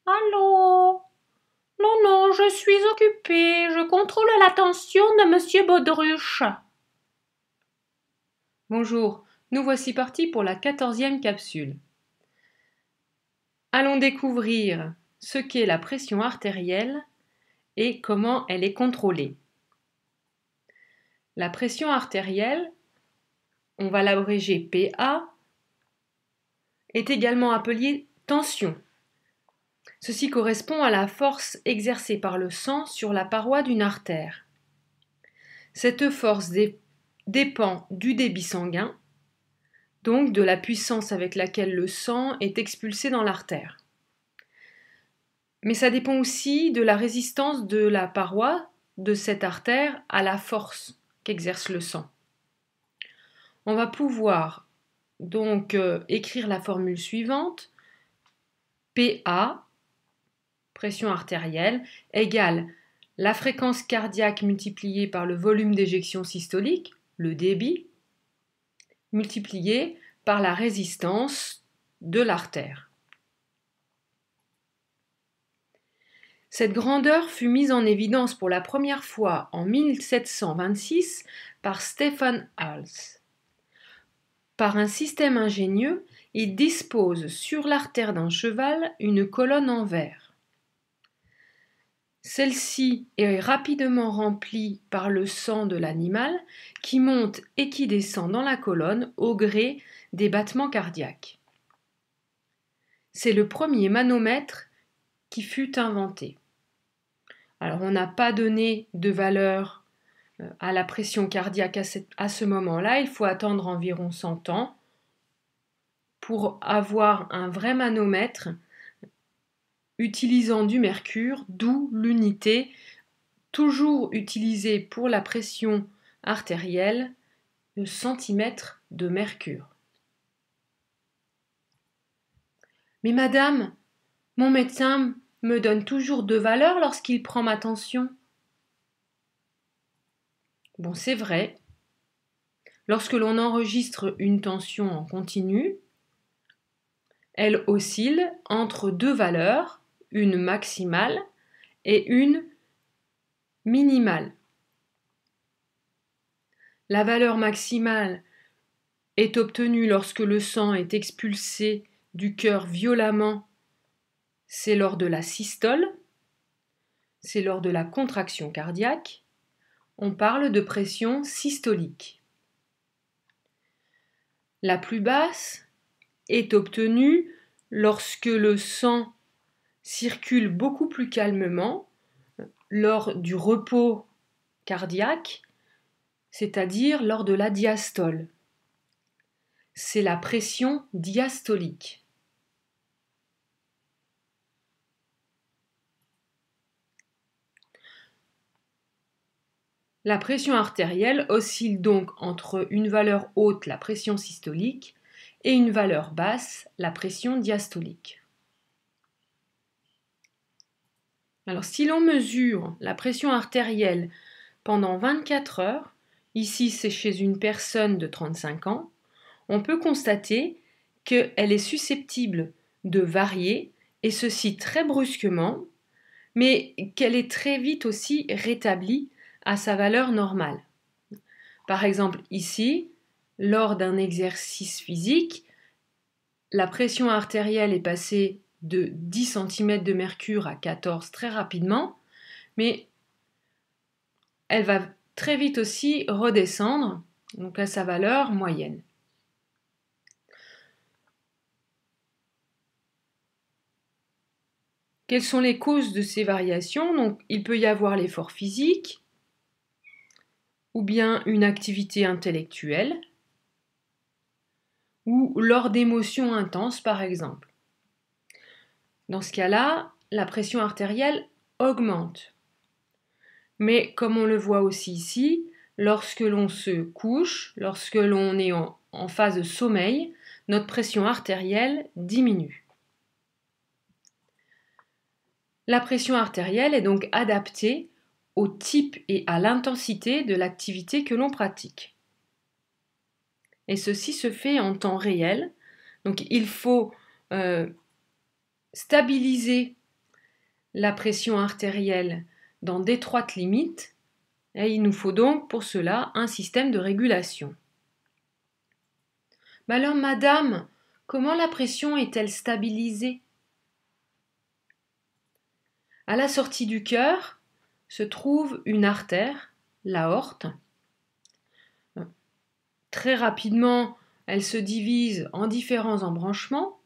Allô? Non, non, je suis occupée. Je contrôle la tension de Monsieur Baudruche. Bonjour, nous voici partis pour la 14e capsule. Allons découvrir ce qu'est la pression artérielle et comment elle est contrôlée. La pression artérielle, on va l'abréger PA, est également appelée tension. Ceci correspond à la force exercée par le sang sur la paroi d'une artère. Cette force dépend du débit sanguin, donc de la puissance avec laquelle le sang est expulsé dans l'artère. Mais ça dépend aussi de la résistance de la paroi de cette artère à la force qu'exerce le sang. On va pouvoir donc écrire la formule suivante: PA, pression artérielle, égale la fréquence cardiaque multipliée par le volume d'éjection systolique, le débit, multiplié par la résistance de l'artère. Cette grandeur fut mise en évidence pour la première fois en 1726 par Stephan Hals. Par un système ingénieux, il dispose sur l'artère d'un cheval une colonne en verre. Celle-ci est rapidement remplie par le sang de l'animal qui monte et qui descend dans la colonne au gré des battements cardiaques. C'est le premier manomètre qui fut inventé. Alors on n'a pas donné de valeur à la pression cardiaque à ce moment-là, il faut attendre environ 100 ans pour avoir un vrai manomètre utilisant du mercure, d'où l'unité toujours utilisée pour la pression artérielle, le centimètre de mercure. Mais madame, mon médecin me donne toujours 2 valeurs lorsqu'il prend ma tension. Bon, c'est vrai. Lorsque l'on enregistre une tension en continu, elle oscille entre 2 valeurs, une maximale et une minimale. La valeur maximale est obtenue lorsque le sang est expulsé du cœur violemment, c'est lors de la systole, c'est lors de la contraction cardiaque. On parle de pression systolique. La plus basse est obtenue lorsque le sang circule beaucoup plus calmement lors du repos cardiaque, c'est-à-dire lors de la diastole. C'est la pression diastolique. La pression artérielle oscille donc entre une valeur haute, la pression systolique, et une valeur basse, la pression diastolique. Alors si l'on mesure la pression artérielle pendant 24 heures, ici c'est chez une personne de 35 ans, on peut constater qu'elle est susceptible de varier, et ceci très brusquement, mais qu'elle est très vite aussi rétablie à sa valeur normale. Par exemple, ici, lors d'un exercice physique, la pression artérielle est passée de 10 cm de mercure à 14 très rapidement, mais elle va très vite aussi redescendre, donc à sa valeur moyenne. Quelles sont les causes de ces variations? Donc, il peut y avoir l'effort physique, ou bien une activité intellectuelle, ou lors d'émotions intenses par exemple. Dans ce cas-là, la pression artérielle augmente. Mais comme on le voit aussi ici, lorsque l'on se couche, lorsque l'on est en phase de sommeil, notre pression artérielle diminue. La pression artérielle est donc adaptée au type et à l'intensité de l'activité que l'on pratique. Et ceci se fait en temps réel. Donc il faut stabiliser la pression artérielle dans d'étroites limites, et il nous faut donc pour cela un système de régulation. Mais alors, madame, comment la pression est-elle stabilisée? À la sortie du cœur se trouve une artère, l'aorte. Très rapidement, elle se divise en différents embranchements.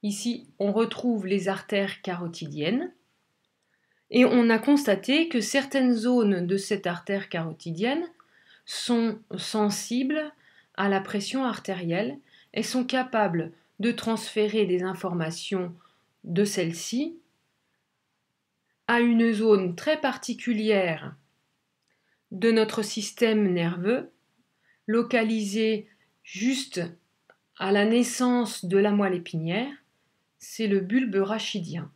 Ici, on retrouve les artères carotidiennes. Et on a constaté que certaines zones de cette artère carotidienne sont sensibles à la pression artérielle et sont capables de transférer des informations de celle-ci à une zone très particulière de notre système nerveux, localisée juste à la naissance de la moelle épinière, c'est le bulbe rachidien.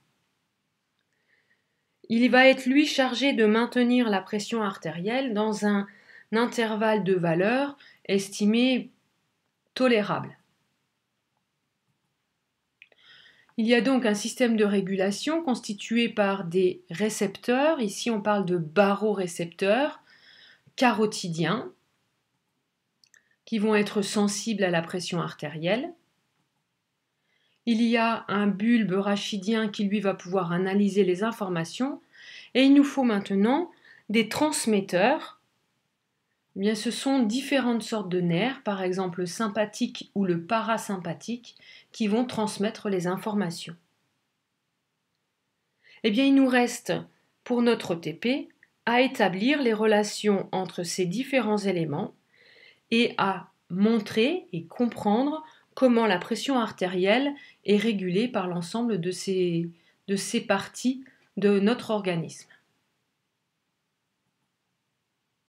Il va être lui chargé de maintenir la pression artérielle dans un intervalle de valeur estimé tolérable. Il y a donc un système de régulation constitué par des récepteurs, ici on parle de barorécepteurs carotidiens, qui vont être sensibles à la pression artérielle. Il y a un bulbe rachidien qui lui va pouvoir analyser les informations et il nous faut maintenant des transmetteurs. Eh bien, ce sont différentes sortes de nerfs, par exemple le sympathique ou le parasympathique, qui vont transmettre les informations. Eh bien, il nous reste pour notre TP à établir les relations entre ces différents éléments et à montrer et comprendre comment la pression artérielle est régulée par l'ensemble de ces parties de notre organisme.